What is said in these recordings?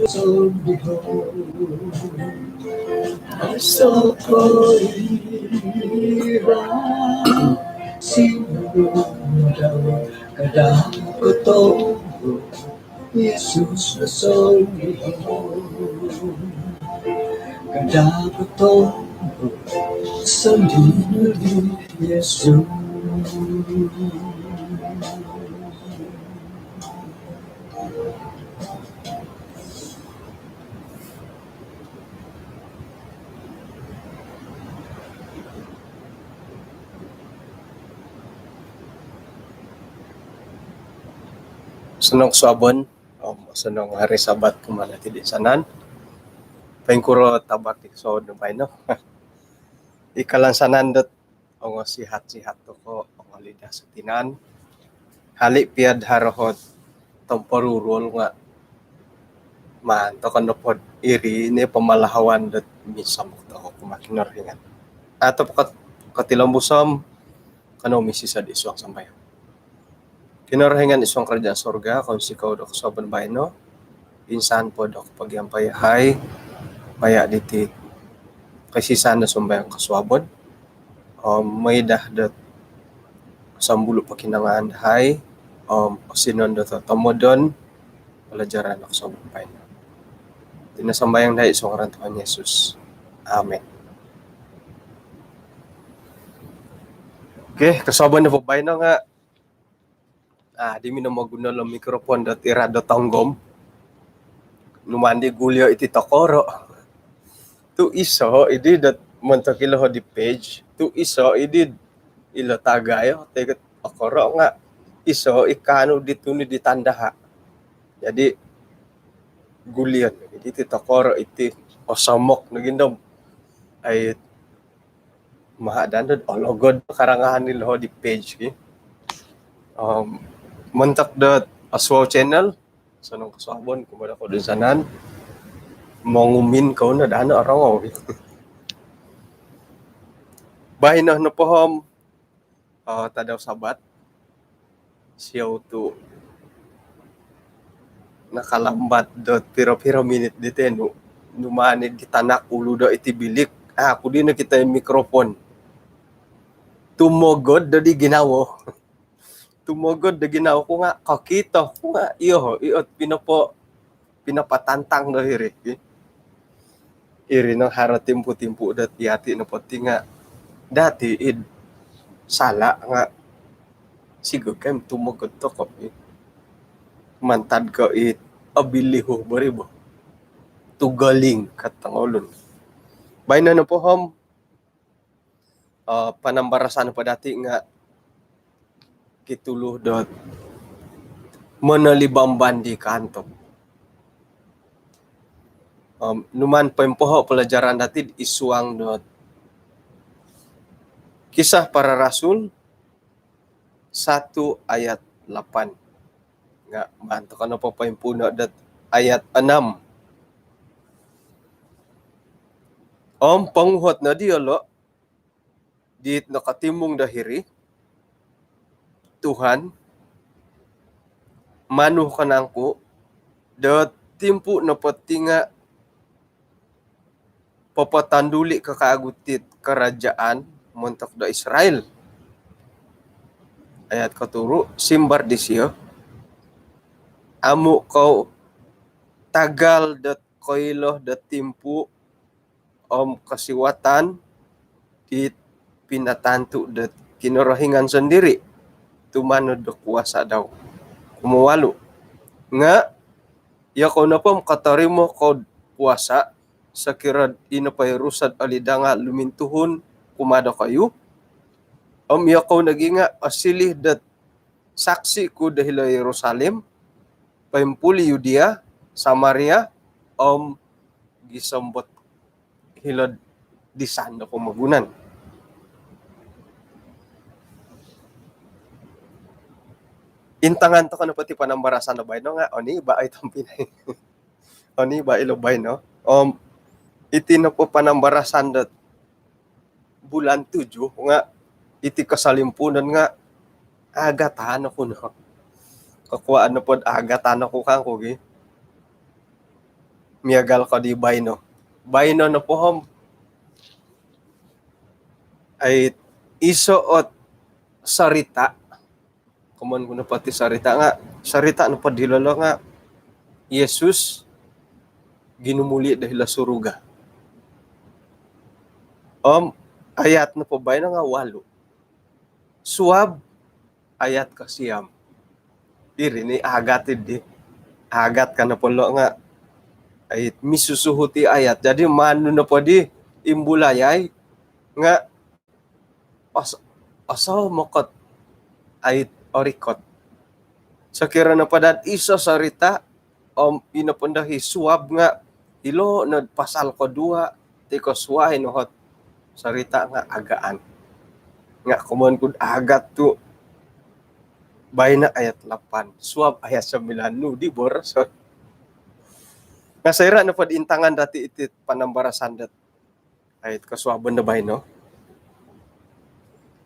so behold, so koirang sinunod kadang kutong Jesus na so behold, kadang kutong sa dinuli Jesus. Sunong suabon, sunong hari Sabat kumana tidi sanan. Pengkuro tabak di sood no no. Ikalansanan dot ang sihat-sihat to ko ang lidah sa tinan. Hali piad harohot temporurul nga man to kan pod iri ni pamalahawan dot misamok to ko kumakinor ringan. Ato katilang busom kano misisa di suang sambayan. Kinarahingan isang kerajaan sorga kung sikaw dok soban bayno insan po dok pagyampayahay maya diti kasi sana sumbayang kaswabon may dahdat sambulo pakinangan hay sinon dot tamodon pelajaran dok soban bayno tinasambayang dahil isang ngaran Tuhan Yesus. Amen. Okay, kaswaban na po bayno nga di mi na maguna lang mikrofon dot irado tanggom numandi gulyo iti tokoro tu iso idi dat montakilo ho di page tu iso idi ilo tagayo teget okoro nga iso ikano dituni ditandaha jadi gulyon iti tokoro iti osamok nagindom ay mahadan ologod karangahan nilo ho di page ki montak dot aswaw channel sanong kasabon kumada ko sanan mongumin ko na dano araw bahin na pohom tadaw Sabat siyaw to nakalambat dot piro minute dito numanid di tanak ulo do iti bilik ako din na kita yung mikrofon tumogod do di ginawo tumogod do ginawo ko nga kakito ko nga iot pinapatantang do iri ng hara timpu dat yati na pati nga dati sala nga siguro kayo tumugod to ko mantad ko abiliho baribo tugaling katangolon bay na po hom panambarasan pa dati nga kituluh dot manalibamban di kanto numan pempoho pelajaran dati isuang dot Kisah Para Rasul 1 ayat 8 nga manto kano pa paimpuna dat ayat 6 panguhot na dialo dit nakatimong dahiri Tuhan manuh kanangku dat timpu na patinga papatanduli kakaagutit kerajaan montok da Israel. Ayat katuru simbar di siyo. Amu kau tagal dat koiloh dat timpu kasiwatan di pinatantu dat kinorohingan sendiri. Tumano do kuasa daw. Kumuwalu. Nga ya kau napam katarimo kau puasa sakirad inapay rusad alidanga lumintuhon kumada kayo yakaw naginga asilih dat saksi ko dahil Jerusalem paimpuli Yudea Samaria gisambot hilod di sanda ko magunan intangan to kano pati panambarasan na bay no nga oni ba ay tampinay oni ba ilobay no iti na po panambarasan dat bulan 7 nga iti kasalimpunan nga agatan ako no kakuhaan na po agatan ako kang kugi miagal ko di bayno. Bayno na pohom ay isuot sarita. Kuman ko na pati sarita nga. Sarita na pa dilala nga. Yesus ginumuli dahil suruga. Ayat na po ba nga 8. Suwab ayat kasiyam. Diri ni agatid di. Agat ka na po nga. Ay misusuhuti ayat. Jadi mano na po di imbulayay nga asaw mokot ayat orikot. So kira na po dat isa sarita pinapundahi suwab nga ilo na pasal ko 2 tiko suwahin hot sarita nga agaan. Nga kuman kud agat tu bayna ayat 8. Suwab ayat 9 no di boros. Nga sayra na pod intangan dati iti panambarasan dat ayat kasuwaban na bayno.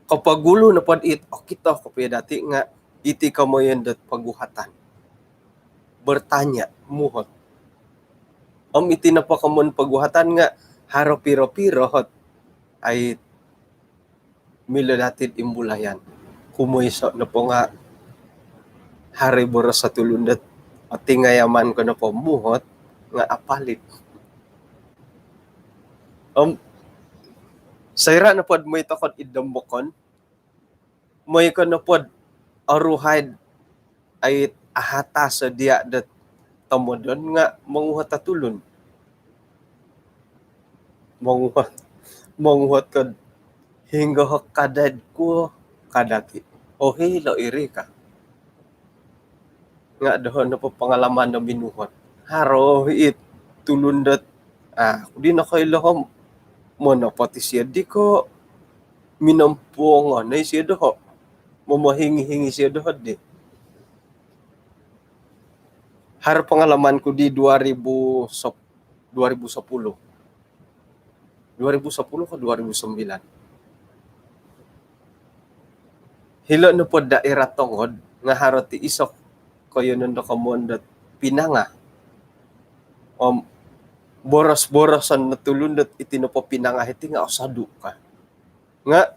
Kapag gulo na pod it kita kapay dati nga iti kamoyen dat paguhatan. Bertanya muhot. Iti na pa kamon paguhatan nga haro piro-piro hot ay miladatid imbulayan. Kumoyso na po nga hari boros sa tulundat at tingayaman ko na po muhot nga apalit. Sayra na pod mo itakot idambokon. Mo ko na pod aruhad ay ahata sa dia dat tamodon nga manguhat tatulon. Manguhat kad hingga kadad ko kadati. O hilo iri ka. Nga doon na po pangalaman na binuhat. Haro it tulundat. Di na kayo lahom. Mo na pati siya di ko minampuangan na siya doon. Mamahingi-hingi siya doon di. Har pengalaman ko di 2010. 2010 ke 2009. Hilo na po daerah tongod nga haroti isok kayo nando kamondat pinanga. Boros-borosan na tulundat iti no po pinanga iti nga osadu ka. Nga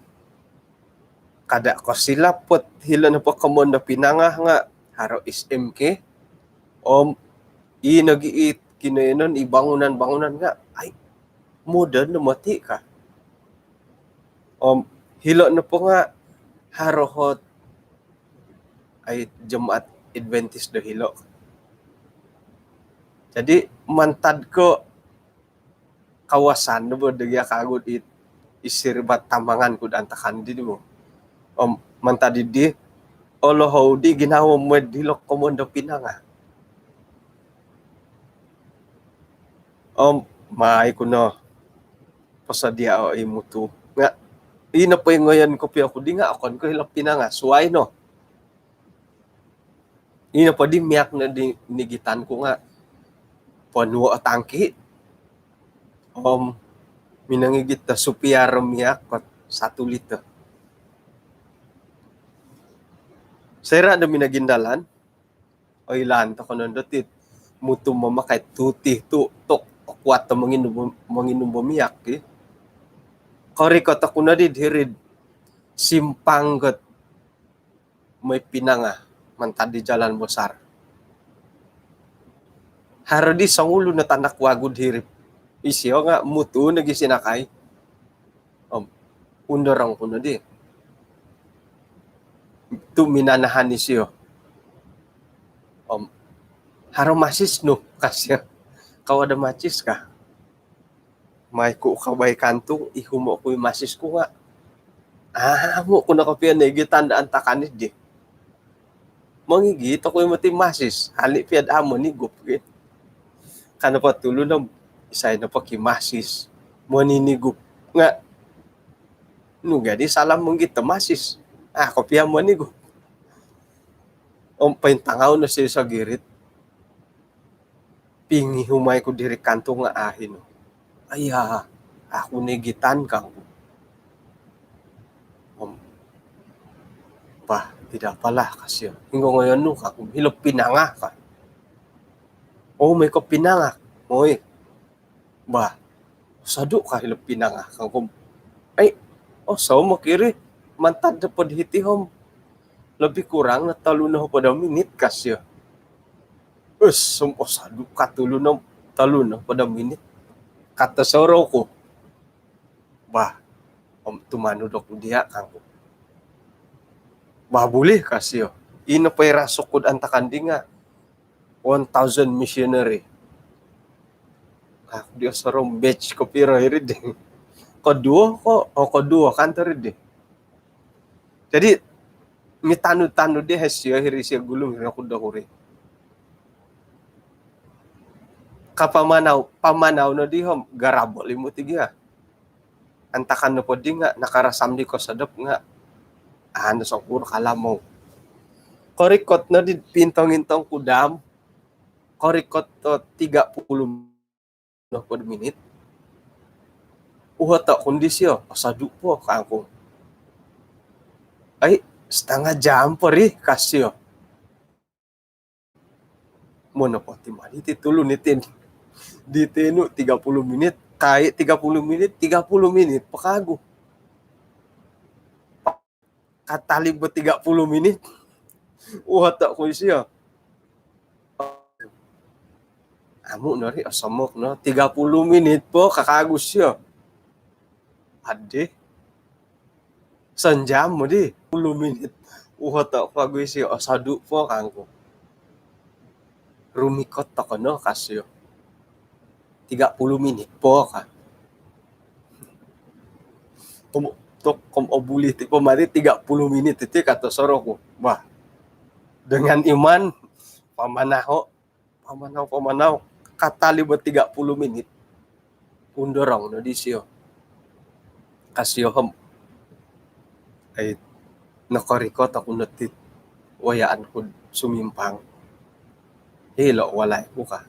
kada ko sila pot hilo na po kamonda pinanga nga haro SMK. Nagiit kinayon ibangunan nga ay modern na mati ka. Hilo na po nga harohot ay Jemaat Adventist do hilo. Jadi mantad ko kawasan no bo dagya kagud isirbat tamangan kud antakan di mo. Mantad di oloho di ginawa mo dilok komondo pinanga. Maay ko na pasadia o imuto nga ina pa yung ngayon ko piya ko di nga akon ko hilap pinanga suway no ina pa di miyak na di nigitan ko nga panuwa at angki minangigit na supiyar miyak pat 1 liter sayra na minagindalan o ilan ta ko nandatit muto mamakay tuti tok kuat manginum bumiyak kari kata ko na dirid simpanggot may pinanga mantad di jalan besar hardi sangulo na tanak wagud hirip isyo nga mutu nagisinakay undarang ko na di tu minanahan isyo haro masis no kasya kawada macis ka. May ko kabay kanto, ihumo ko yung macis ko nga. Mo ko na kapiyan na igitandaan takanit di. Mangigit ako yung mati macis. Hali piyad amo ni gup. Kana pa tulo na isay na pa kimasis. Maninigup nga. Nuga di salam mong gita masis. Kapiyan mo ni gup. Pain tangaw na siya sa girit. Pingi humay ko diri kanto nga ahin. Ako nigitan ka. Tidak pala kasi. Hingo ngayon no ka, hilop pinanga ka. May ko pinanga. Moy, bah, sadu kahilap pinanga kang ay, so makiri mantad na pod hitihom. Lebih kurang na 30 pada minit kasya. Sumpo sadu katulo na 30 pada minit. Kata soro ko. Bah, tumano dok dia kang. Bah boleh kasyo. Ino pa'y rasukod antakan di nga. 1,000 missionary. Dia sarong batch ko piro hirid eh. Kodua kantor hirid eh. Jadi, mi tanu-tanu dia hasyo hiri siya gulong hiri ako dahuri. Pamanaw no di hom, garabol mo tigya. Antakan no po di nga, nakarasam di ko sa dap nga. Ano sa puro kalamaw. Korikot na di pintong-intong kudam. Korikot to 30 na per minit. Uhata kondisyo, pasadu po kangkong. Ay, setengah jam po rin kasyo. Muna po, timali, titulo nitin. Ditenu 30 menit, kahit 30 menit, 30 menit, pakago. Katalib ba 30 menit? Uhata ko siya. Amo na rin, asamok no, 30 menit po, kakagos siya. Ade. Sanjam mo di, 10 menit. Uhata ko kagos siya, asadu po kangko. Rumikot ako no, kasyo. 30 menit po ka. Kum obulit po mari 30 menit itu kata soro ko. Bah, dengan iman pamanaw katali ba 30 menit undorong no di siyo. Kasyo ham ay nakarikot ako natit wayaan ko sumimpang. Hilo walay ko ka.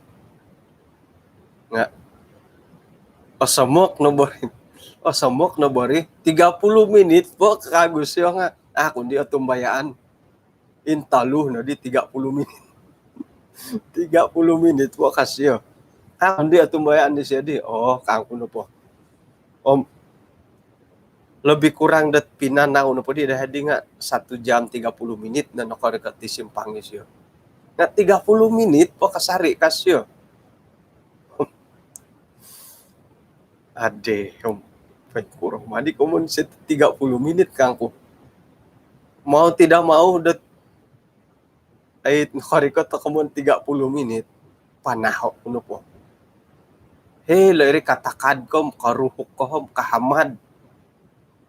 Nga pasamok na bari 30 menit po kakagos siya nga ako di atumbayaan intalo na di 30 menit 30 menit po kasyo ako di atumbayaan di siya di kang kuno po lebih kurang dat pinanaw na po di dahil di nga 1 jam 30 menit na nakarikat di simpang siya nga 30 menit po kasari kasyo ade may kurang madi ko mun sa 30 menit kang ko. Mau tidak mau dat ay nakarikot ako mun 30 menit panaho kuno po. Lari katakad ko karuhok ko kahamad.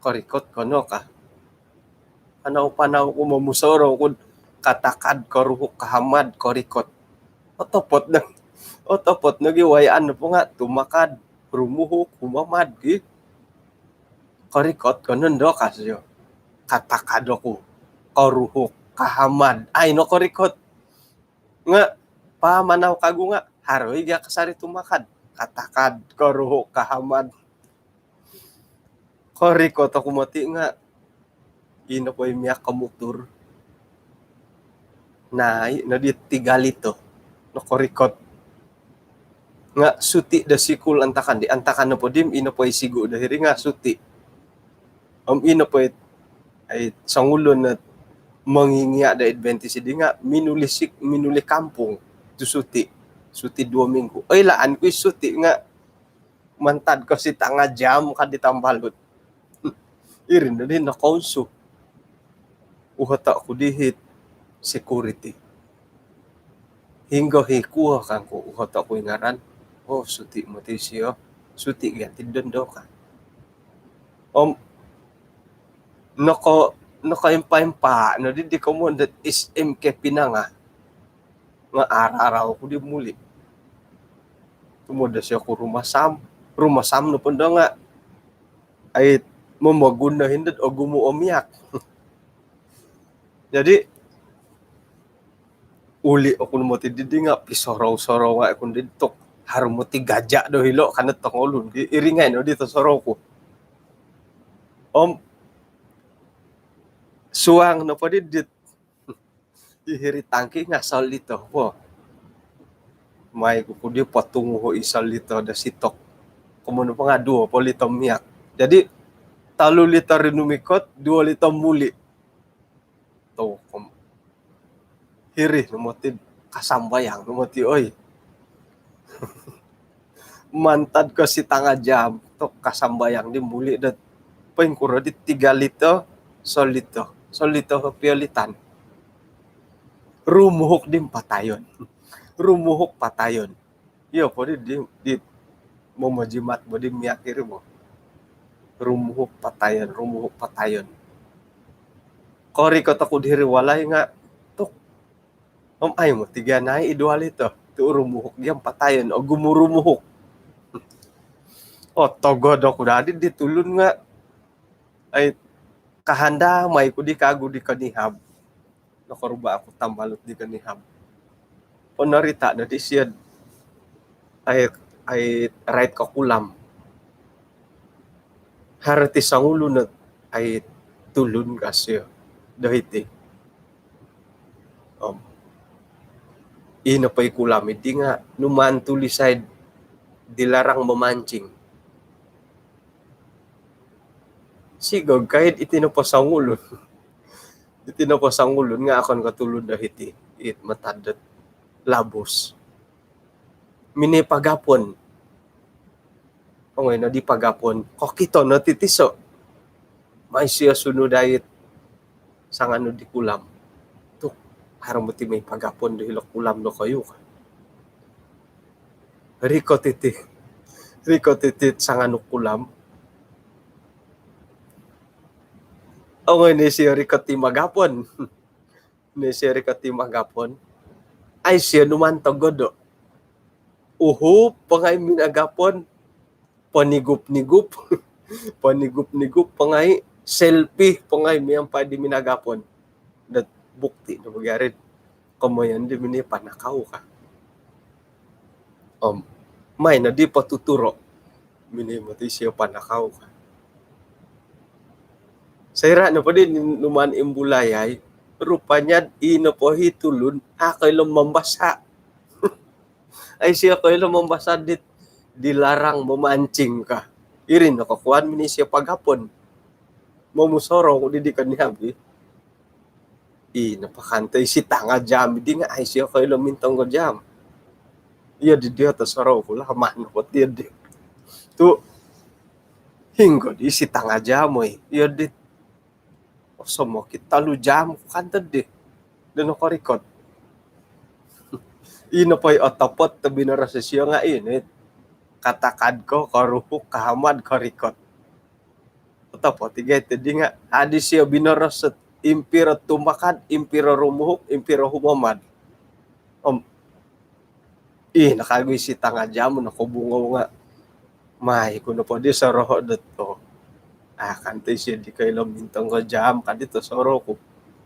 Karikot kono ka. Panaw ko mamusoro ko katakad karuhok kahamad karikot. Otopot nagiwayaan na po nga tumakad rumuhok humamad gi. Karikot ko nun do kasyo. Katakad ako. Karuhok. Kahamad. Ay no karikot. Nga. Pamanaw kago nga. Haroy ga kasari tumakad. Katakad. Karuhok. Kahamad. Karikot ako mati nga. Ino po yung miyak kamutur. Na di tigalito. No karikot. Nga suti da sikul antakan. Di antakan na po dim. Ino po yung sigo. Dahil nga suti. Ino po ay sangulo na mangingiya da Adventist di nga minuli kampung to suti 2 minggu ay laan ko suti nga mantad ko si tanga jam ka di tambalot irin na din na konso uhata ko dihit security hingga hikuha kang ko uhata ko ngaran suti mo siyo suti ganti doon daw ka nakaimpa no di ko mo that is MK pinanga nga araw ko di muli tumuda siya ko rumasam no punda nga ay mamagun na hindad o gumuomiyak jadi uli ako mo ti di nga pisoro-soro nga ako dito harum mo ti gaja do hilo kanat tongolun iringay no dito soro ko suang no pwede dit ihiri tangki ngasal dito po may kukudi patungo ho isang lito da sitok. Kumuno pa nga 2 po lito miyak. Jadi 3 liter rin umikot, 2 liter muli. To, hiri, numotid, kasambayang, numoti, oy. Mantad ko si tanga jam, to kasambayang di muli, dat pengkuro di 3 liter, solito piolitan. Rumuhok din patayon. Rumuhok patayon. Iyo po di mamajimat mo, di miyakiri mo. Rumuhok patayon. Kori ko tako diri walay nga, tok, ay mo, 3 na idwal ito. Tu rumuhok diyang patayon, o gumurumuhok. O, togod ako dadi, ditulun nga, ay, kahanda, may ko di kago di kanihab. Nakoruba ako tambalot di kanihab. O narita na di siya, ay right ka kulam. Harati sa ulo na, ay tulun ka siya. Dahiti. Ina pa'y kulam. Hindi nga, numan tulisay, dilarang mamancing. Sigog, kahit itinapasang ulon. Itinapasang ulon nga akon katulod dahiti. It matadat. Labos. Minipagapon. O ngayon na di pagapon. Kokito na titiso. May siya sunod dahit sang ano di kulam. Tuk, harang mo ti may pagapon dahil kulam no kayo ka. Riko titit sang ano kulam. O ngayon ni siya riko ti magapon. Ni siya riko ti magapon. Ay siya numan togodo. Uho, pangay minagapon. Panigup-nigup. Panigup-nigup, pangay selfie, pangay miyang pa di minagapon. Dat bukti na magyarid. Kamayan di mini panakaw ka. May na di patuturo. Mini mati siya panakaw ka. Sayra na pa din numan imbulayay. Rupanya ino po hitulun. Akay lang mambasa. Ay siya kayo lang mambasa dit. Dilarang mamancing ka. Irin nakakuhan mini siya paghapon. Mamusoro kung di ka niyabi. Napakantay si tanga jam. Di nga ay siya kayo lumintang ko jam. Iya di dia tasaraw ko lah. Mano po tiya di. Tu. Hinggo di si tanga jam eh. Iya di. O mo kita lu jam. Kantad di. Doon ako record. Ina po yung otapot. Tabi na rasa siya nga init. Katakad ko. Karuhuk. Kahamad. Karikot. Otapo, tiga ito di nga, adi siya binaras sa impiro tumakad, impiro rumuhuk, impiro humamad. Nakagoy si tanga jamo, nakubungaw nga. May, kung na po di sa roho dito. Kantay siya di kayo lamintang ka jam, kadito sa roho ko.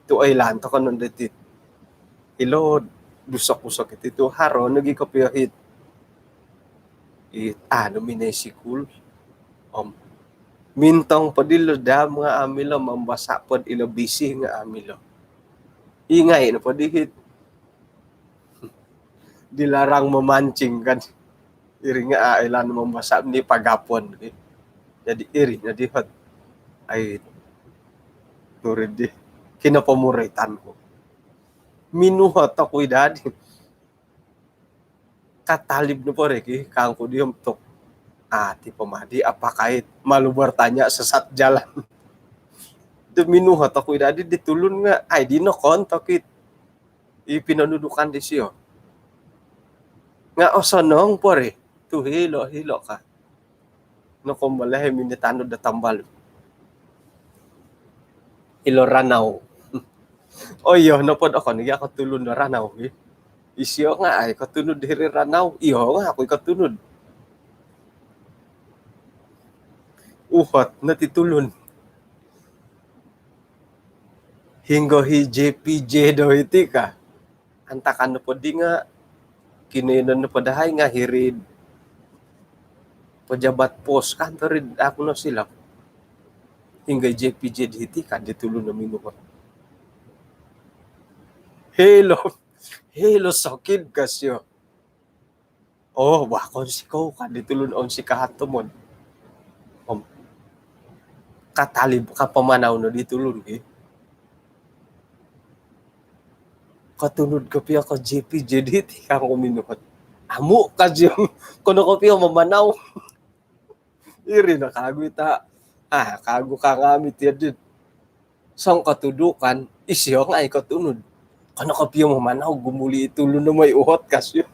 Ito ay lanto ka nun dito. Ilo, dusak-usak ito. Haro, nagikapiyahit. Minay-sikul. Mintang padilo da mga amilo mambasa pod ilo busy nga amilo. Ingay na padihit. Dilarang mamancing kan. Iri nga ailan mambasa ni pagapon. Jadi iri na dihot. Ay turid di. Kinapamuritan ko. Minuhat ako idadi. Katalib na po reki. Kang ko diyom tok. Ti pamadi apa kahit malubar tanya sesat jalan. Minuhat ako idadi ditulun nga ay di no kontakit ipinanudukan di siyo. Nga osanong pore tu hilo ka. No kumbalahe minitano da tambal. Ilo ranaw. Oyo no pod ako niya katulun na ranaw. Isyo nga ay katunod diri ranaw. Iyo nga ako katunod. Uhot, natitulun. Hinggo hi JPJ daw iti ka. Antakan na po di nga, kininan na po dahay nga hirid. Pajabat post, kanto rin ako na sila. Hinggo JPJ iti ka, ditulun na minuhot. Hello sakit kasyo. Oh, wakon si ko kaditulon on si kahatomon. Katalib ka pamanaw no ditulon eh. Katunod ka piya ka JP jadi tika ko minuhat. Amo ka yung kuno ko piya mamanaw. Iri na kago ita. Kago ka ngamit ya din. Sang katudukan isyo nga ay katunod. Kano ka piya mamanaw gumuli itulon na may uhot kasyo.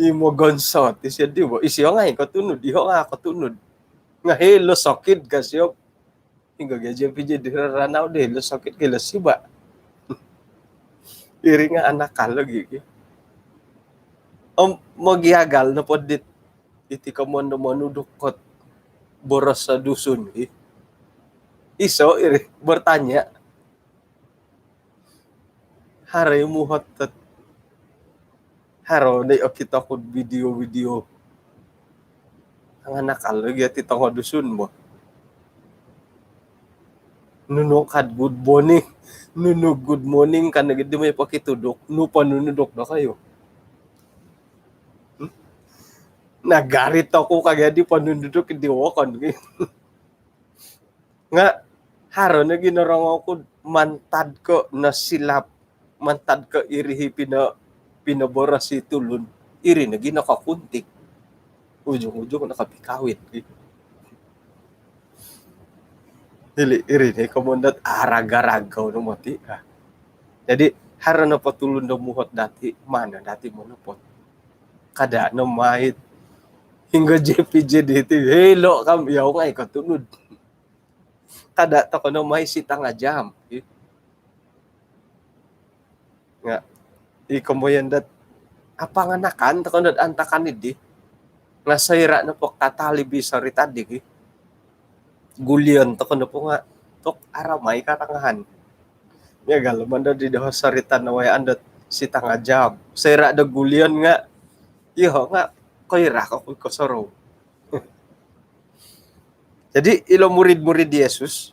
Imo gonsot isya di ba? Isyo nga ay katunod. Iho nga katunod. Nga helo sakit kasyo. Hingga JP jadi ranaw de helo sakit kila siba. Iri nga anak ka lagi. Magiagal na po dit iti kamondo manudukot boros sa dusun eh. Iso iri bertanya haray muhat at haro na kita ko video ang anak lagi at itong dusun mo nunukad good morning ka nagid may pakitudok no panunudok na kayo. Nagarit ako kagaya di panundudok hindi wakon. Nga haro na ginarang ako mantad ko na silap mantad ko irihi pinabora si tulun iri na ginakakuntik ujung-ujung nakapikawit iri na kamundat arag-aragaw no mati jadi haro na patulun na muhot dati mana dati mo na pot kada na mahit hingga JPJ dito hello kam yaw nga ikatunod kada to ko na may sita nga jam nga ikamoyan dat apanganakan to ko na antakan idi nga sayra na po katalibi sa ritadi gulyan to ko na po nga tok aramay katangahan nga galaman da di daw sa ritan na way andat sita nga jam sayra da gulyan nga iho nga koira ka ko soro. Jadi ilo murid-murid Yesus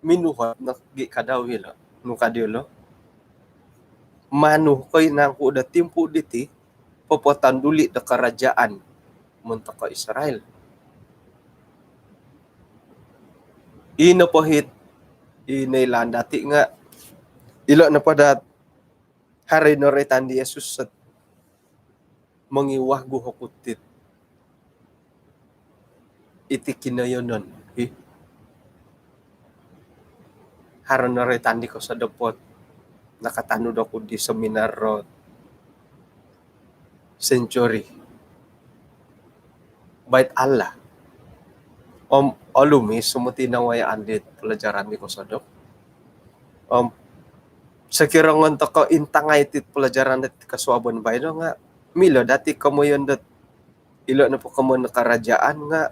minuhat na gi kadaw hila no kadilo manu koy nang kuda timpu diti popotan duli da kerajaan munta ka Israel. Ino pohit inailan dati nga ilo na pada hari no retan di Yesus sa mangiwah guhokutit iti kinayonon haron na retan di ko sa dapot nakatanud ako di seminar road century bait Allah alumi sumuti na way andit pelajaran di ko sa dap sakirangan to ko intangay tit pelajaran tit kaswabon bayno nga milo dati kamo yon dat ilo na po kamo na karajaan nga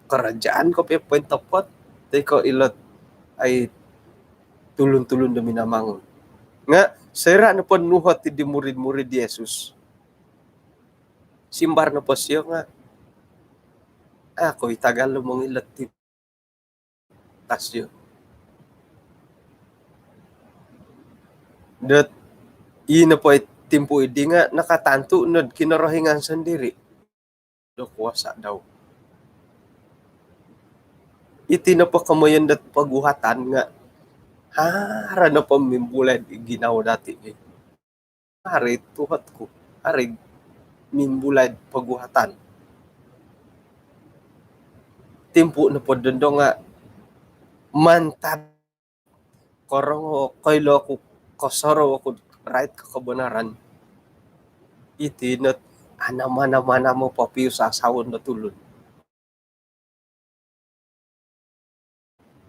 karajaan ko pe point of pot tay ko ilot ay tulun-tulun na minamangon nga sira na po nuhat ti murid-murid Yesus simbar na po siya nga ako itagal mong ilat ti tasyo dat ina po timpo idi nga nakatanto nod kinarahingan sandiri do kuwasa daw iti na pa kamayan dat paguhatan nga hara na pamimbulad ginaw dati hari tuhat ko hari mimbulad paguhatan timpo na po dondo nga mantad korong koylo ko kosoro ako right kakabonaran iti not anamana mo papiyo sa asawon na tulon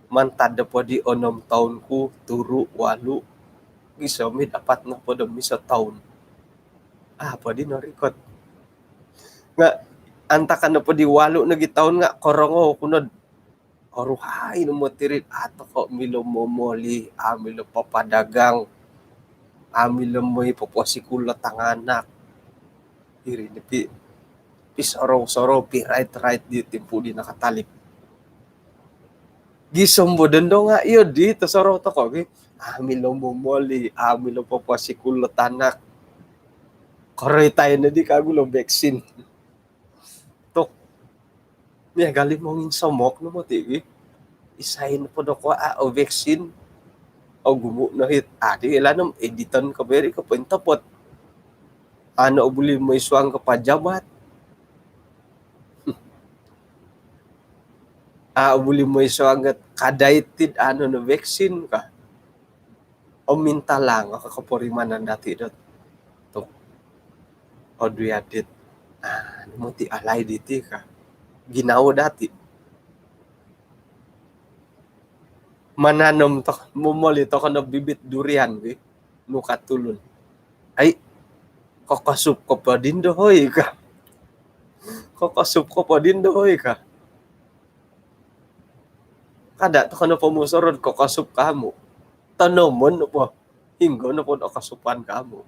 mantad na po di 6 taon ko turo 8 gisomid 4 na po dami sa taon po di narikot nga antakan na po di 8 na gitaon nga korongo kunod oruhay no motirit ato ko milomomoli amilo papadagang amilo mo'y poposikula tanganak iri di pi soro pi right di timpo di nakatalip gisombo dendo nga iyo di to soro to ko amilo momoli amilo poposikula tanak Koroy tayo na di kagulo vaccine. Tok, niya galing mong samok no mo tigi. Isahin po do ko o vaccine. O gumo na hit. Di ilanam editan ka beri ka pintapot. Ano ubuli mo isuang ka pajabat. Ubuli mo isuang ka kadaited ano na vaccine ka. O minta lang o kakaporimanan dati dot. Tok. O duyadit. Ano mo ti alay diti ka. Ginawa dati. Mananom to, mumuli to ka na bibit durian, nukatulon. Ay, kakasup ko pa din dohoy ka. Kakasup ko pa din dohoy ka. Kada to ka na pamusorod, kakasup ka mo. Tanomon no po, hinggo na po nakasupan ka mo.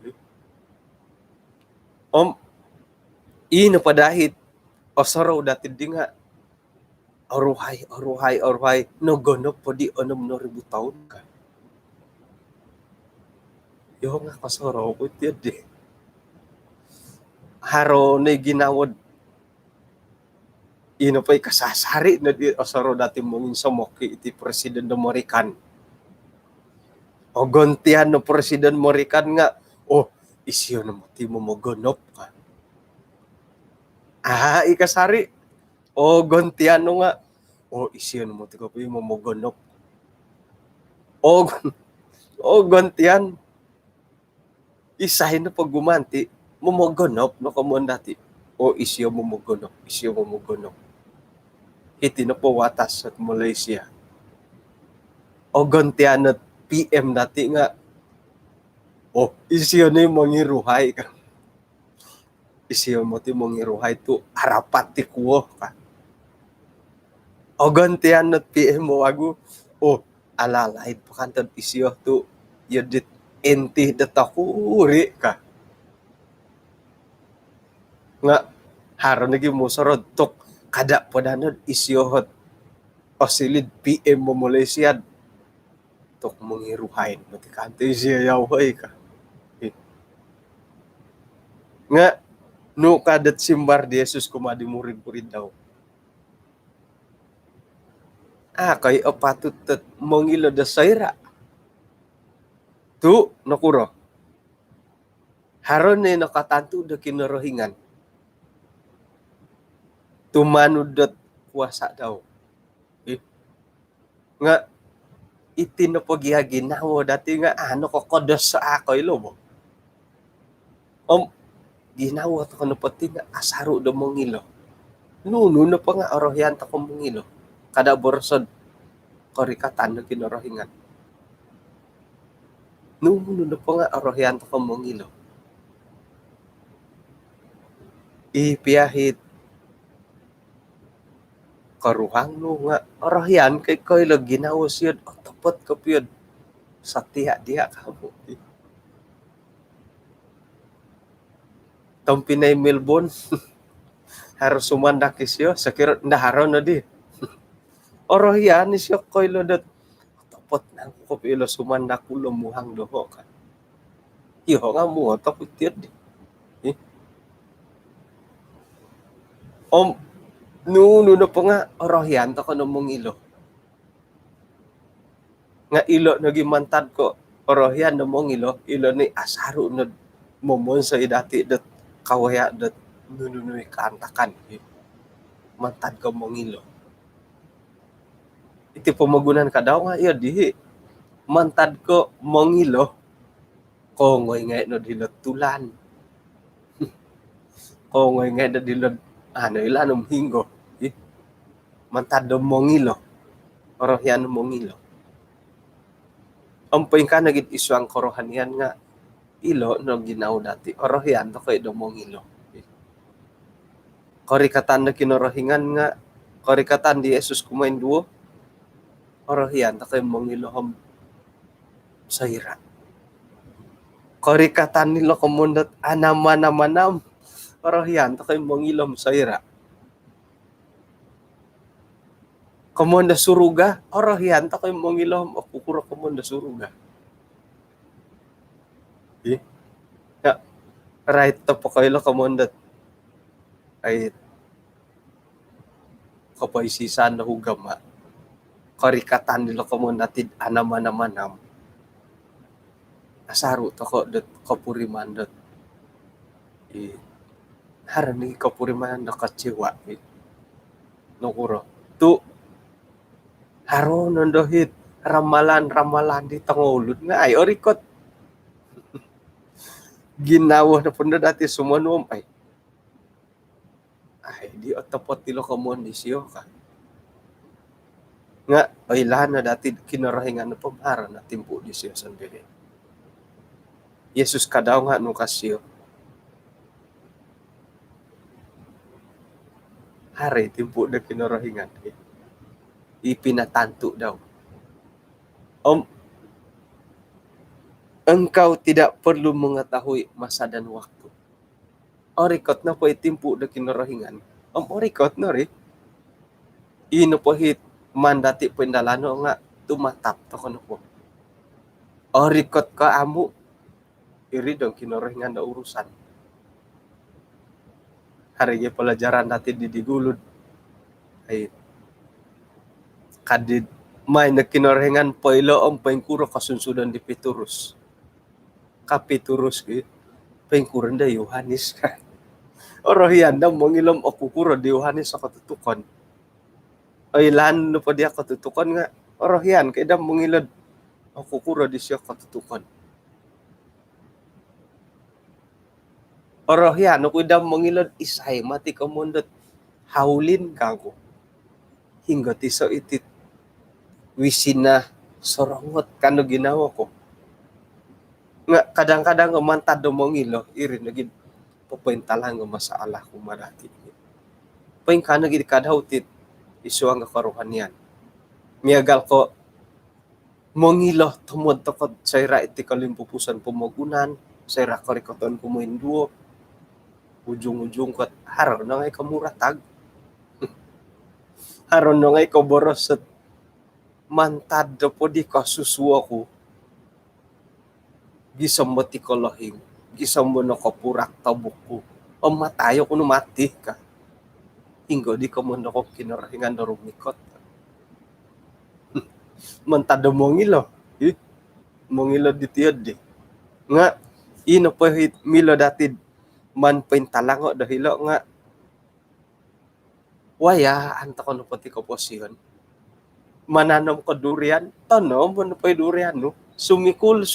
Ino pa dahit, o saraw dati di nga, Oruhay, no gonop po di onom no ribu taon ka. Yo nga kasaraw ko tiyan di. Haro na ginawad. Ino pa'y kasasari na di osaro dati mongin sa moki iti President American. O gontihan no President American nga, isyo na mo ti mo gonop ka. Ikasari. O gontihan no nga, isyo na mo ti ko mo gonop. O gontihan. Isahin na pag gumanti, mumogonop no kamon dati. Isyo mumogonop. Iti na po watas at Malaysia. O gontian at PM dati nga. Isyo na yung mangiruhay ka. Isyo mo ti mangiruhay to harapat ti kuwo ka. O gontian at PM mo wago. Alalay pa kantad isyo to yodit enti datakuri ka. Nga haro naging musarod tok kada podanod isyohot o silid PM mo Malaysia tok mangiruhain mati kante siya yaway ka. Nga no kadat simbar di Jesus kumadimurid-murid daw. Kay patut mongilo da sayra. Tu nakuro. Haron na nakatanto da kinorohingan. Tumanud dat kuasa daw. Nga itinapagihaginawo dati nga kokodos sa akoy lobo. Ginawa to kano pati nga asaro do mongilo. Nuno na pa nga orohyan ta ko mongilo. Kada borsod korikatan na kinorohingan. Nuno na pa nga orohyan ta ko mongilo. Ipiyahit karuhang no nga orohyan kay koy lag ginawa siya tapot ka piyod sa tiya ka mo. Tong Pinay Melbourne haros sumandak isyo sa kirot naharaw na di. Orohyan isyo koy lodat tapot na ko pilo sumandak ulo muhang doho ka. Iyo nga mo tapot tiyan di. Nuno na po nga orohyan to kano mong ilo. Nga ilo nagimantad ko orohyan na mong ilo ni asaro na momon sa idati dat kawaya dat nununoy kaantakan. Mantad ko mong ilo. Iti pamagunan ka daw nga iyo dihi. Mantad ko mong ilo. Kongoy nga no dilot tulan. Kongoy nga no dilot ilanong hinggo. Mantad do mong ilo. Orohyan mong ilo. Ampoy ka nagit isu ang korohanian nga ilo no ginaw dati. Orohyan to kay do mong ilo. Korikatan na kinorohingan nga korikatan di Jesus kumain duo. Orohyan to kay mong ilo sayra. Korikatan nilo kumundat anam. Orohyan to kay mong ilo sayra. Kamonda suruga, orohyan ta kay mong ilom akukura kamonda suruga. right to po kayo kamondat ay kapaisisan na hugama karikatan nila kamondatid anam asaru to ko dat kapuriman dat harani kapuriman da kacewa nukuro tu haro nondohit ramalan di tangulud nga ay orikot ginawa na po na dati sumanom ay di otapot tilo kamondisyo ka nga ay lahan na dati kinarahingan na pamara na timpo di siya sandiri Yesus kadaw nga nung kasyo hari timpo na kinarahingan ipinatanto daw engkau tidak perlu mengetahui masa dan waktu. Orikot na po itimpo na kinarahingan. Orikot na rin. Ino po hit mandati po indalano nga tumatap to ko na po. Orikot ka amo. Iri dong kinarahingan na urusan. Hari yung pelajaran natin didigulod. Ay kadid may nagkinarahingan po ilo ang paingkuro kasunsudan di Petrus. Kapiturus ki paingkuran da Yohanes ka. Orohian da mongilom okukuro di Yohanes sa katutukan. Ay lan no pa dia katutukan nga. Orohian kay da mongilod okukuro di siya katutukan. Orohian no kuy da mongilod isay mati kamundot haulin kago. Hingga tiso itit wisina sorongot kano ginawa ko. Nga kadang-kadang mantad do mongilo iri nagid papaintalang nga masalah ko marati. Paing kana gid kadhawtit isu ang karuhanian. Miagal ko mongilo tumod to kod sayra iti kalimpupusan pumagunan, sayra karikoton kumoinduo. Ujung-ujung kot haron na ngay kamuratag. Haron na ngay kaborosat mantad do po di kasusuwa ko. Gisam mo ti kolohing, gisam mo na kapurak tabuk ko. O matayo ko mati ka. Hinggo di ka mo na ko kinarahingan na rumikot. Mantad do mongilo. Mongilo di tiyad di. Nga, ino po hit milo datid man pintalango dahilo nga. Waya, anta ko na pati ko posyon. Mananom ko durian, tanom mo na po durian no. Sumikul.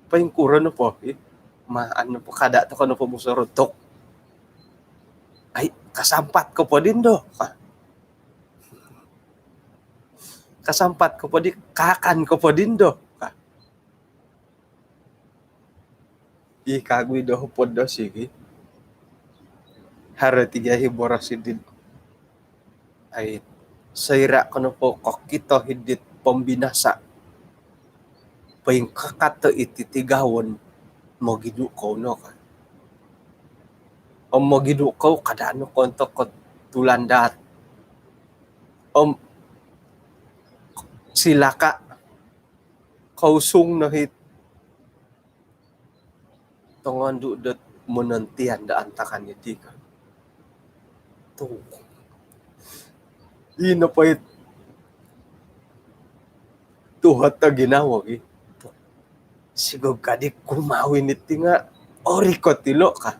Paingkuran no po, maano po kada to ko no po musurutok. Ay, kasampat ko po din do. Kasampat ko po di, kakan ko po din do. Ikagwi do po do sige. Hara tiga hiboras din. Ay, sayra ko no po kokito hidit pambinasa. Paing kakato ititigawan mo gidukaw no ka. O mo gidukaw kadano konto ko tulandat. Sila ka kausong na hit tongan dudot monantian da antakan iti ka. To. Ino pa it tuhat na ginawag sigog kadik kumawin iti nga orikot tilo ka.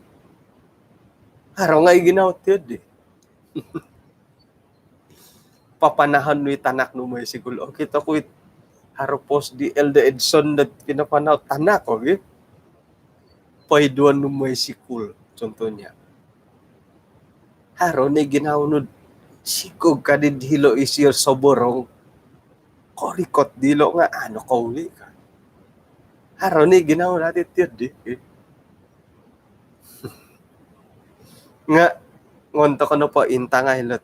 Haro nga iginawat yun Papanahan no itanak no may sigul. O kita ko harapos di Elda Edson na pinapanaw tanak o paiduan no may sikul. Contohnya. Haro na ginawad sigog kadid hilo isir soborong korikot dilo nga ano kauli ka. Haro ni ginawa natin tiyad nga ngonto ko na po inta nga hilot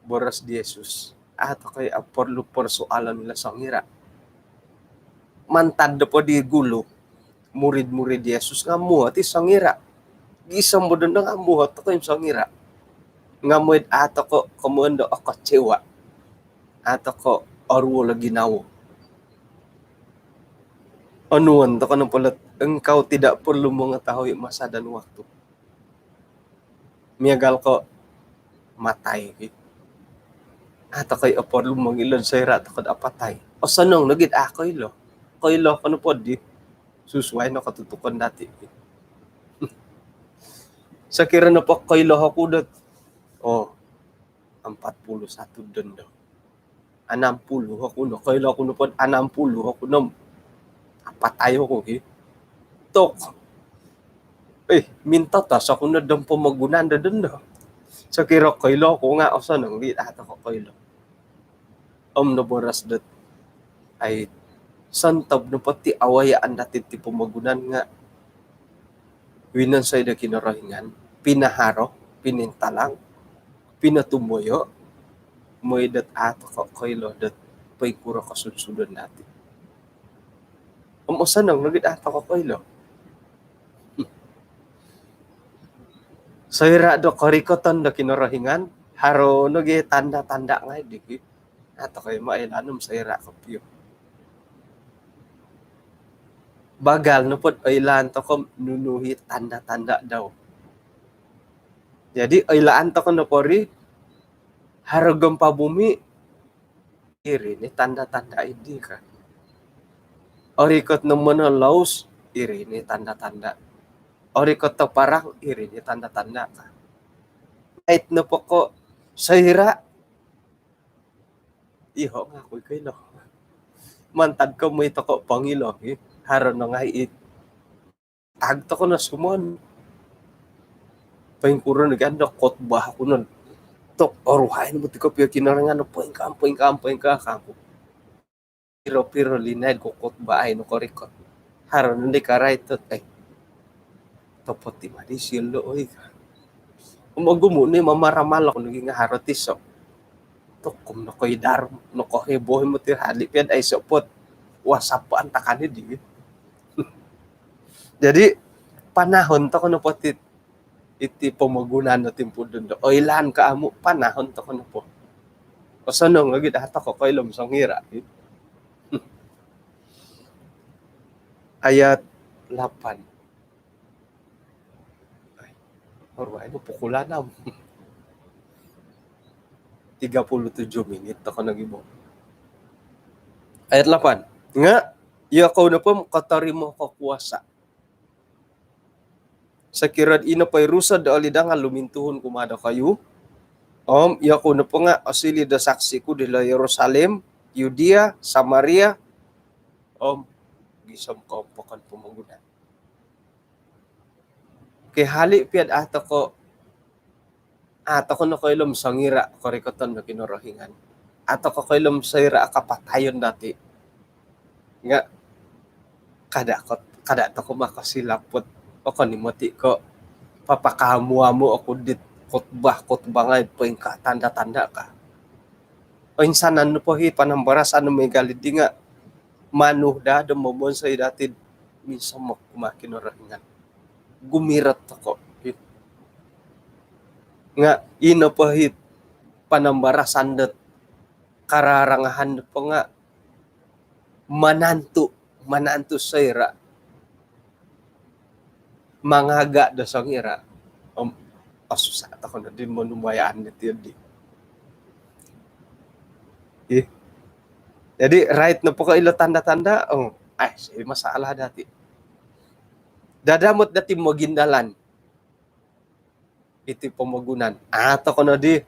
boras di Jesus ato kay aporlupor soalan nila sa ngira mantad po di gulo murid di Jesus nga muhat sa ngira gisam mo doon nga muhat ko yung sa ngira nga muid ato ko kumundo ako tsewa ato ko orwo la ginawo anuan to ka ng pulat engkau tidak perlu mengetahui masa dan waktu. Miagal ko matay. Ato kay apod lumangilod sa ira takod apatay. O sanong nagid akoy lo. Koy lo kano pod di. Susway no katutukan dati. Sa kira na po koy lo hakudot. Oh, 41 doon daw. 60 ako no. Koy lo kuno pod 60 ako no. Apatay ko ki. Tok. Minta tas ako na daw pamagunan da doon daw. Sa kira koy lo ko nga o sanong di ato ko koy lo. Naboras dat ay santab no pati awayaan natin ti pumagunan nga winansay na kinarahingan, pinaharo, pinintalang, pinatumuyo, mo'y dat ato ko koylo dat pa'y kura kasunsudan natin. Umusan nang nagit ato ko koylo. Sayra do karikotan na kinarahingan, haro nagi tanda-tanda nga di ato kayo mailanom sayra ko piyo. Bagal no pod ailan to ko nunuhi tanda-tanda daw. Jadi ailaan to ko no pori haragam pa bumi iri ni tanda-tanda idi ka. Orikot no manalaus iri ni tanda-tanda. Orikot to parang iri ni tanda-tanda ka. Kahit no po ko sayra iho nga koy kayo. Mantad ko mo ito ko pangilo haro na nga tagto ko na sumon. Paingkuro naganda kotbah ko nun. Tok oruhain mo tiko piyo kinarangan no poing ka kampo. Piro linaid ko kotbah ay no korikot. Haro nanti karay tot ay. Topot ti madi silo oy. Umagumo ni mamaramal ako naging haro tiso. Tok kum no koy dar no ko heboh mo ti halip yan ay sopot. Wasapaan takani di. Jadi panahon to ko no potit iti pamagunan na timpo doon. O ilan ka amo panahon to ko no po. O sanong agid ata ko kay lomsong hira. Ayat 8. Ay, orway no pukulanam. 37 minit ako nagibo. Ayat 8. Nga, iya ko na po katari mo kakuwasa. Sa kirad ina pa'y rusad da alidang lumintuhon kumada kayo. Iya ko na po nga asili da saksi ko dila Jerusalem, Judea, Samaria. Gisam ko pakan pumagunan. Kay hali piad ato ko na kailom sangira korikoton na kinorohingan. Ato ko kailom sayra kapatayon dati. Nga kada to ko makasilapot o kanimoti ko papakamuha mo ako dit kotbah nga po yung tanda-tanda ka. O insanan no po panambaras ano may galit di nga manuh da dumomon sa dati minsan mo kumakinorahingan. Gumirat ako. Nga ino po panambarasan dat kararangahan po nga mananto sayra mangaga da sangira asusat ako na din mo numayaan nito yun jadi right na po ka ilo tanda-tanda ay masalah dati dadamot dati mo gindalan iti pamagunan ato ko na di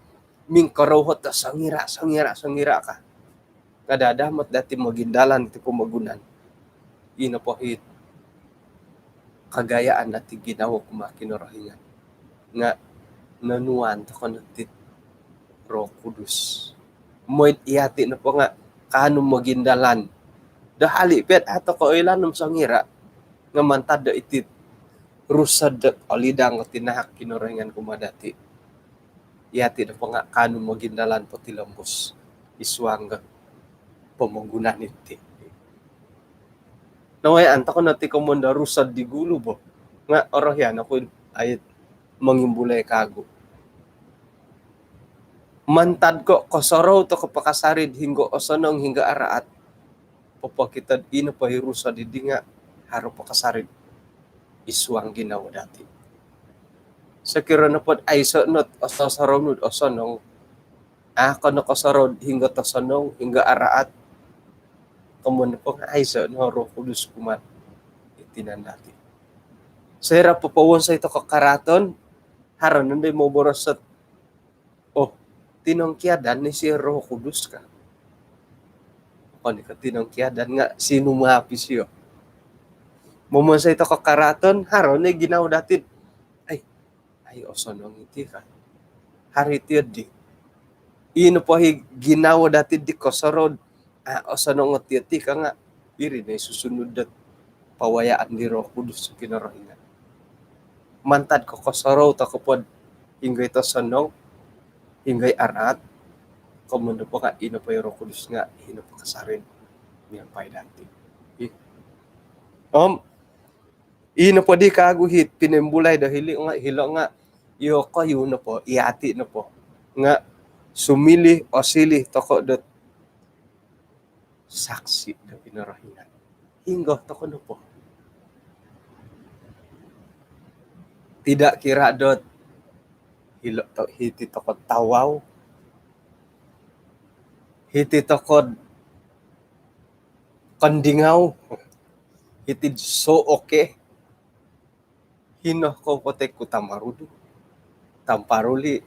mingkarohot ta sangira ka kadadamot dati mo gindalan iti pamagunan ina po kagayaan natin ginawa kumakinorahingan. Nga, nanuan to ko natin Roh Kudus. Mo'y iyati na po nga, kanong magindalan. Dahali, pet ato ko ilanong sangira, nga mantad da itit, rusad da alidang o tinahak kinorahingan kumadati. Iyati na po nga, kanong magindalan po tilambos. Iswang pamagunan iti. Naway anta ko nati ko munda rusad di gulo bo. Nga orahyan ako ay mangimbulay kago. Mantad ko kosoro to kapakasarid hinggo osanong hingga araat. Papakitad ina pa rusad di nga haro pakasarid. iswang ginawa dati. Sakira na pod ay not osasarod osonong kono kasarod hingga tasanong hingga araat kamun po nga ay no Roho Kudus kuman itinan dati. Sera papawon sa ito kakaraton haron nanday mo borosat tinongkiadan ni si Roho Kudus ka. Kani ka tinongkiadan nga sino mahapis yo. Momon sa ito kakaraton haron ni ginaw dati ay osonong iti ka. Hari tiyo di. Ino po ginawa dati di kasarod. Osonong iti ka nga. Iri na susunod dat pawayaan ni Roho Kudus sa kinarahingan. Mantad ko kasaraw takapod hingga ito sonong hingga arat. Kamundo po ka ino po yung Roho Kudus nga ino po kasarin niyang pay dati. Ino po di kaguhit pinembulay dahil hilo nga iyo kayo na po, iati na po, nga sumili o sili toko dot saksi na pinarahingan. Hingga toko na po. Tidak kira dot hilo to hiti toko tawaw, hiti toko kandingaw, hiti so okay, hino ko pote kutamarudo. Tamparuli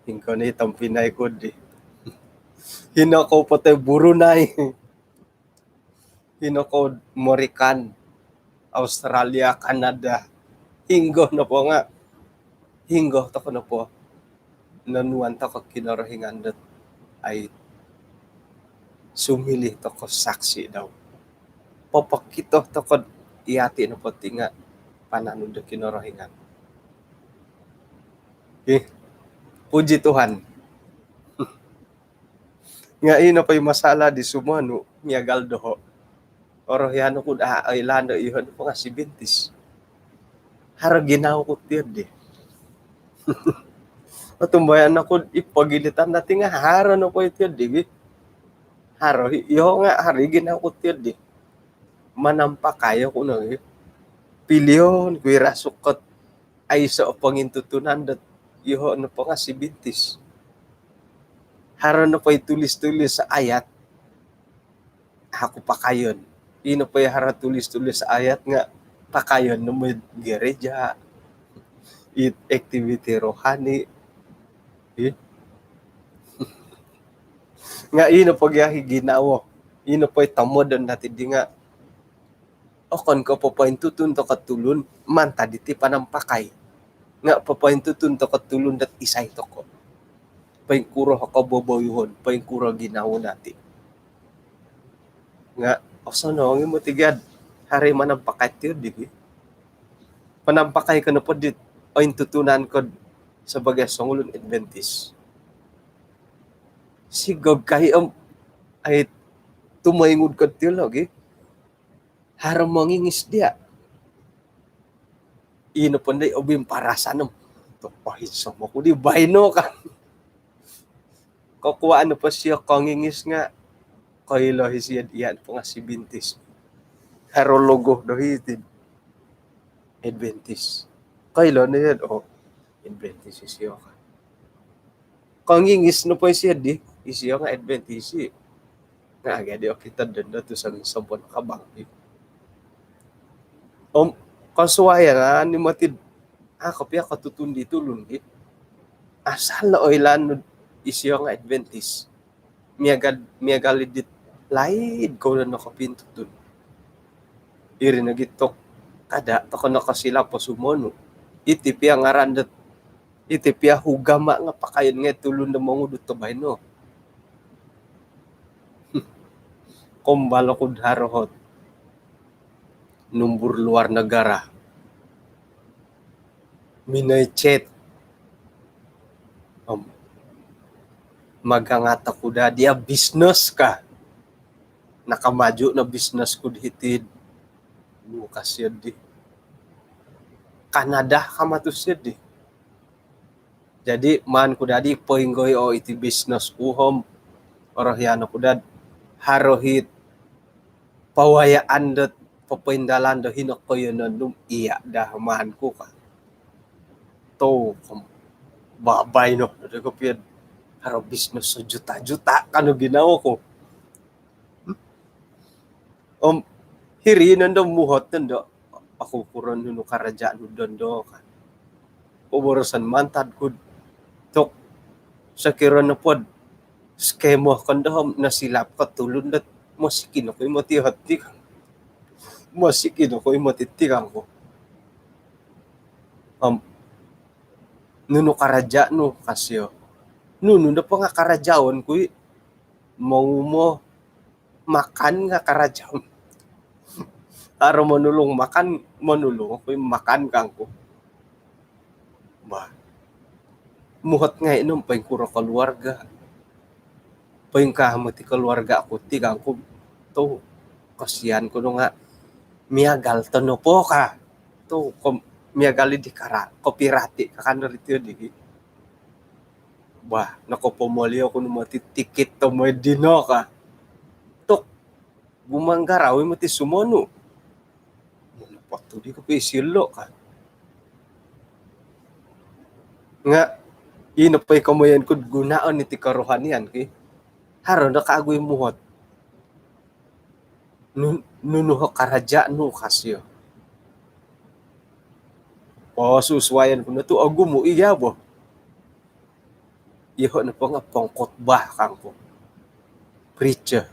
hingga ni tampinay ko di hino ko pote Brunei hino ko Morikan Australia Canada hinggo na po nga hinggo to ko na po nanuan to ko kinarahingan dat ay sumili to ko saksi daw papakito to ko iati na po tinga pananod kinarahingan. Puji Tuhan. Nga ino pa yung masala di sumano niya galdoho. Oro yano ko ay lando ihon po nga si Bintis. Hara ginaw ko tiyo di. Matumbayan ako ipagilitan natin nga hara no po itiyo di. Haro iyo nga hari ginaw ko tiyo di. Manampa kayo ko na pilyon kuira sukot ay sa pangintutunan dat iho ano po nga si Bintis. Haro na po tulis-tulis sa ayat. Ako pa kayon. Ino po yung hara tulis-tulis sa ayat nga pakayon no may gereja. Activity rohani. Nga ino po yung ginawa. Ino po yung tamodon natin di nga. Okon ko po yung tutun to katulun. Manta diti panampakay. Nga papaintutun to katulun dat isay to ko. Paingkuro hakababayuhon, paingkuro ginawa natin. Nga, no, ang imo tigad, hari manampakay tiyo, di. Panampakay ka na po dit, o intutunan ko sa bagay songulun Adventist. Sigog kayo ay tumayngod ka tiyo, lagi. Harang mangingis dia. Ino po na obim para sa nung pahinsa mo ko di bayno ka. Kukuha ano pa siya kongingis nga kailo hisiyad iyan po nga si Bintis. Harologo dohitin. Adventist. Kailo na yan Adventist siya ka. Kongingis no po siya di isiya nga Adventist. Nga agad di kita doon na to sa sabon kabang. Kasuwaya nga ni matid kapya katutundi tulun asal na oilan isyo nga Adventist miyagalid dit laid ko na nakapinto dun iri na gitok kada tako na kasila po sumono itipya nga randat itipya hugama nga pakayon nga tulun na mga dutobay no kumbalo ko harohot numbur luar negara. Minay-chat. Magangata ko da dia business ka. Nakamaju na business ko ditid. Bukas yun di. Canada kamatus yun di. Jadi man ko dadi poinggoy iti business kuhom. Orohyano ko dad. Harohit. Pawayaan dat papaindalan do hinok ko yun nung iya dahaman ko ka. To, babay no. Dito ko piyad, haro business sa juta-juta ka no ginawa ko. Hiri nando muhot nando. Ako kuron no karaja no dondo ka. Uborosan mantad ko. Tok, sa kiron na pod, skemo kandahom nasilap ka tulun na masikin ako yung matihati ka. Masikin ako yung matitikan ko. Nuno karaja no kasyo. Nuno na pa nga karajaon ko mau mo makan nga karajaon. Aro manulong makan, manulong ako yung makan kang ko. Ba, muhat nga inom pa yung kuro keluarga. Pa yung kahamati keluarga ako, tigang ko, to, kasihan ko no nga, miagal to no po ka. To, miagali di kara, kopirati, kakanarito di. Ba, nakopomoli ako no matitikit to mo dino ka. Tok, bumanggaraw, mati sumono. Waktu di ko pisilo ka. Nga, inapay kamayan ko gunaon ni tikarohanian ki. Haro nakaagoy muhot. Nunuho karaja no kasyo. O suswayan ko na to, ago mo iya bo. Iho na po nga pangkot ba kang ko. Preacher.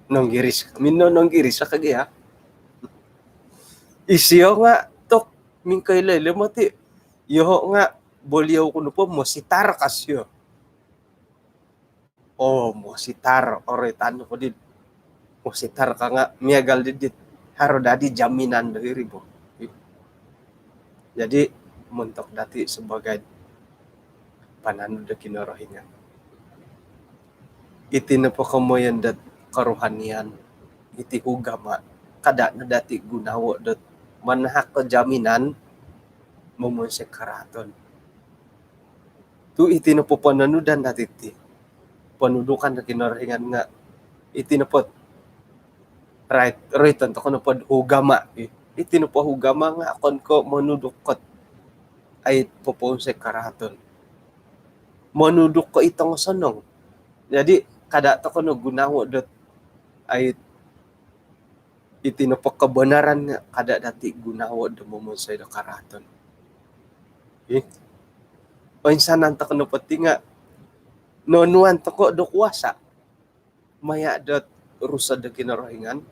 Nong giris. Minno nong giris sa kagaya. Isiyo nga, tok, mingkay lele mati. Iho nga, bolyaw ko na po, mositar kasyo. Oh, mositar. Oretan ko din. Mositar ka nga, miyagal didit. Haro dadi jaminan dari bo. Jadi, muntok dati sebagai pananu da kinorohingan. Iti na po kamoyan dat karuhanian. Iti hugama. Kada na dati gunawo dat manahak ko jaminan mamunsek karaton. Tu iti na po pananudan dati ti. Panudukan na kinorohingan nga. Iti na po right to ko na po hugama. Iti na po hugama nga akon ko manudukot ay pupunsek karaton. Manuduk ko itong sanong. Jadi kada to ko no gunawo dat ay itinapak kebenaran nga kada dati gunawo da mumunsay da karaton. O insanan ta kuno pati nga nonuan ta ko do kuwasa. Maya dat rusa da kinorohingan.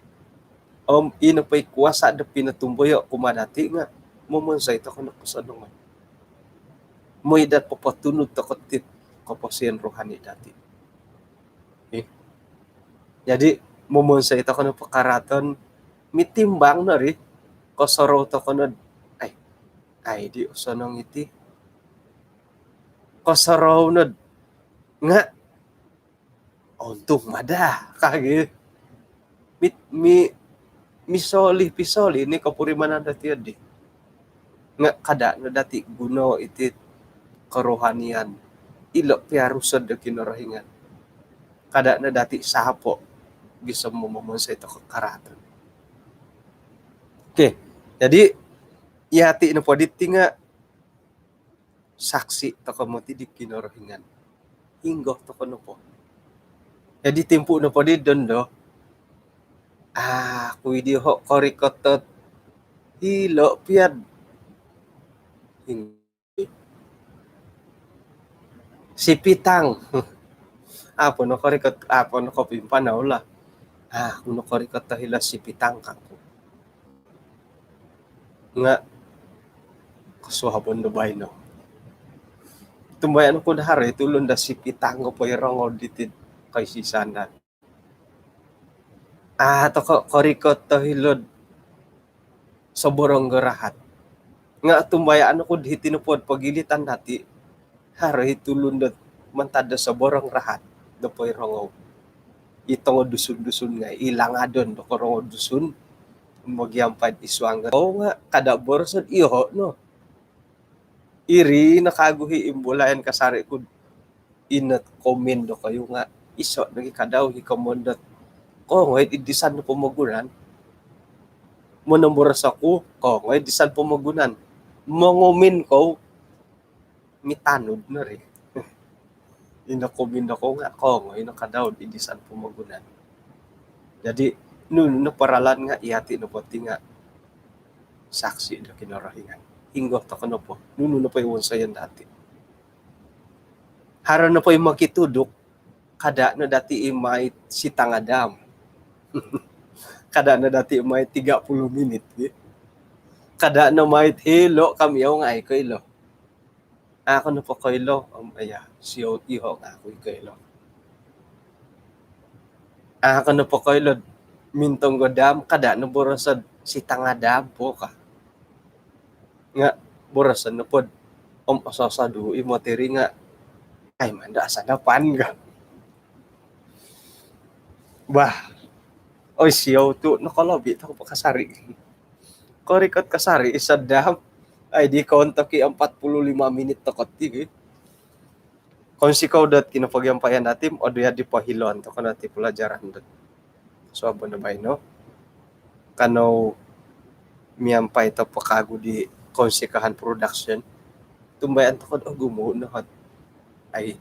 Inapay kuwasa da pinatumboyo kumadati nga mumunsay ta kuno kusanong. Moy dat papatunod ta kotit kapasian rohani dati. Jadi mumunsay ta kuno pakaraton mitimbang na rin, kasaraw to ko na, ay, di usanong iti. Kasaraw na, nga, ontong mada, kagi. Pisoli, ni kapuriman na dati yun di. Nga, kada na dati, guno iti karohanian, ilo piarusad na kinarahingan. Kada na dati, sapo, bisa mo mumunsay to kakaraton. Oke, jadi yati na po diti nga saksi to kamuti di kinorohingan. Hinggo to kono po. Jadi timpu na po di dondo. Kuidi ho korikotot hilo piad. Si pitang. Apo no korikot apo no kopimpanaw la. Kuno korikot hila si pitang kako. Nga kasuhabon do bay no. Tumbayan ko na hari tulon da si pitang ko po yung audited kay si Sandan. To korikot to hilod sa borong garahat. Nga tumbayan ko di tinupod pagilitan dati hari tulon da mantada sa borong rahat do po yung itong dusun-dusun nga ilang adon do korong dusun. Magyampad iswang. Nga, kada borosod iho, no? Iri, nakaguhi imbulayan kasari ko inat komendo kayo nga iso, nagikadaw, hikamondot. Wait, idisan na pumaguran. Manamburas ako, ngayon di saan pumagunan. Mangumin ko, mitanod na rin. Inakumin ako nga, ngayon nakadaw, di saan pumagunan. Jadi, nun naparalan nga, ihati na pati nga, saksi na kinarahingan. Hinggo ta ko na po, nun na po yung sayan dati. Haro na po yung makitudok, kada na dati imay si tangadam. Kada na dati imay 30 minit. Kada na may hilo kami yung ay ko ilo. Ako na po ko ilo. Siyo iho nga ako ko ilo. Ako na po ko ilo. Mintong godam, kada na borosad si tangadam po ka. Nga, borosad na po. Asasadu, imoteri nga. Ay, manda sa napan ka. Bah, oy siyaw to, nakalabit ako pa kasari. Korikot kasari, isa dam. Ay, di kontak ki 45 minit to kotik. Kung si kaudat kinapagyampayan natin, o doya di pahilon, to ka natin pelajaran dot. So, abo na ba no? Kano miyampay to pakago di konsikahan production. Tumbayan to ko, gumuho na ko. Ay,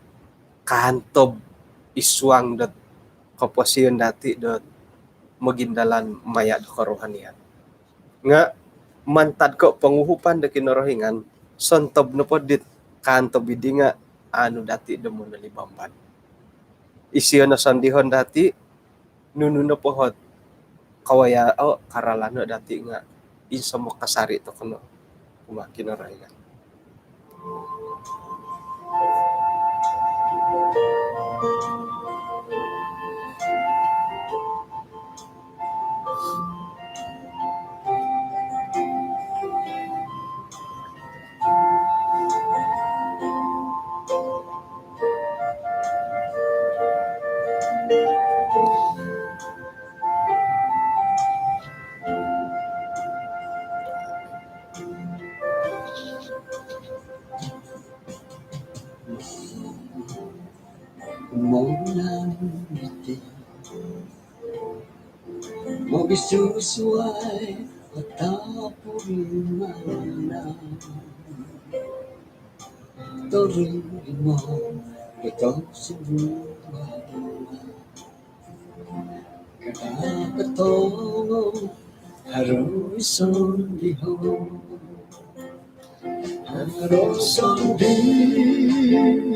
kantob iswang dot kapasiyon dati dot magindalan maya do karohanian. Nga, mantad ko panguhupan da kinarahingan, sontob na po dit kantob idi nga ano dati do mo nalibamban. Isiyo na sandihon dati, nuno na po hot kawaya karalano dati nga isa mo kasari to kuno kinarahingan. Umulan ngiti Magisusuay Patapurin man Turin mo Ikaw sa buhay Kakakatong Haruson dihon Haruson dihon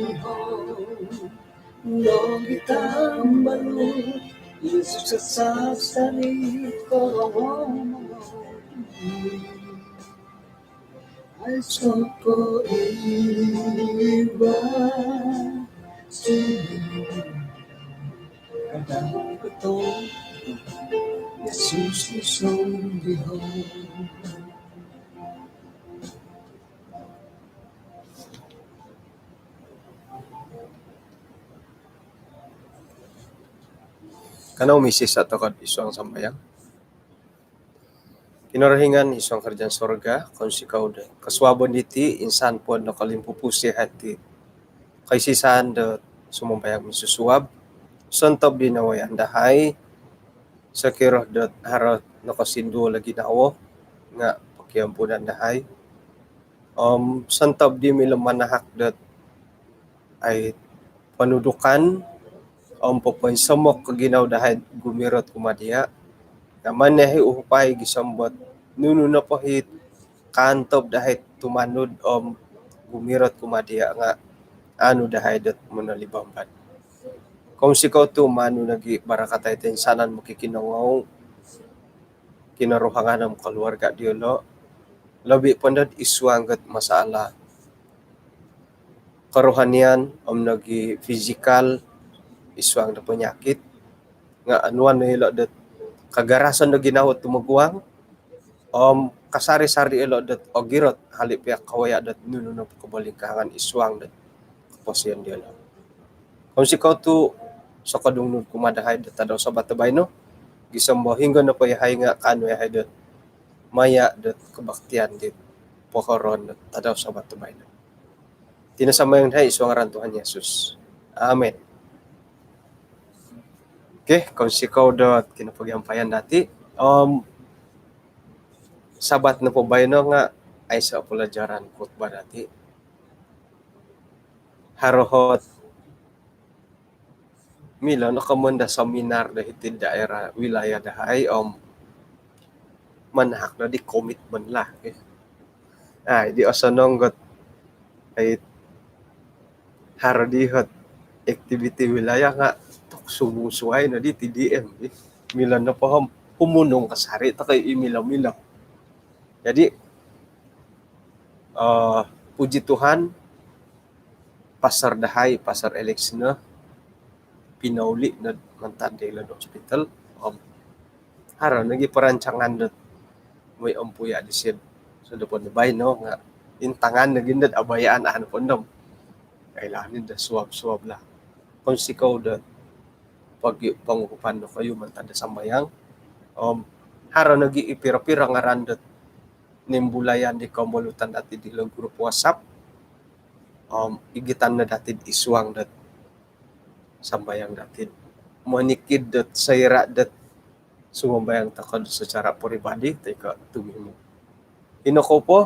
Nung itambalo Yesus sa salit ko Ay ko iba Sino Kadang ko Yesus isong dihon Kanaw misis ato kad isang sambayang. Kinarahingan isang karjan sorga, kung si kauda. Kaswabon diti, insan po na kalimpupusi hati. Kay sisahan da sumambayang misusuwab. Sontob din away andahay. Sa kiroh dot harot nakasindu lagi nawo. Nga pakiampunan dahay. Sontob di milamanahak dot ay panudukan popoy samok kaginaw dahil gumirot kumadia. Naman nahi upay gisambot nuno na pahit kantob dahil tumanud gumirot kumadia nga ano dahil dat manalibamban. Kung sikaw to mano nagi barakatay ten sanan makikinangaw kinaruhangan ng kaluwarga diolo labi pandad iswanggat masala karohanian nagi physical iswang na penyakit nga anuan na hilo dat kagarasan na ginawat tumagwang kasari-sari ilo dat ogirot halip ya kawaya dat nuno na kabalingkangan iswang dat kaposian dia lo kung sikaw to sa kadungnud kumadahay dat tadaw sa batabay no gisambo hingga na payahay nga kano yahay dat maya dat kabaktian dit pokaron dat tadaw sa batabay no tinasamayan hay iswang rantuhan Yesus. Amen. Okay, kung sikaw dot kinapagyampayan dati, sabat na po ba nga ay sa pelajaran khutbah dati harohot mila no kamanda seminar dahiti daerah wilayah dahay manhak na di komitmen lah di osanonggot ay harodihot activity wilayah nga tok sumusuay na di TDM mila na paham humunong kasari ta kay imilaw-milaw. Jadi puji Tuhan pasar dahay pasar election na pinauli na mantadey lan hospital hara nagi perancangan dat may ampuya disib so dapon bay no nga intangan na ginad abayaan ano pondom kailangan da suwab-suwab lah kung sikaw da pag pangukupan no kayo mantada sambayang hara nagi ipira-pira nga randat nimbulayan di kamulutan dati di lang grup WhatsApp igitan na dati iswang dat sambayang dati manikid dat sayra dat sumambayang takad secara pribadi teka tumimo inoko po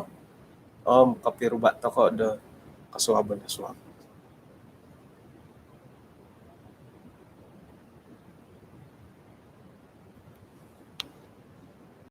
kapirubat ko da kasuwaban na suwab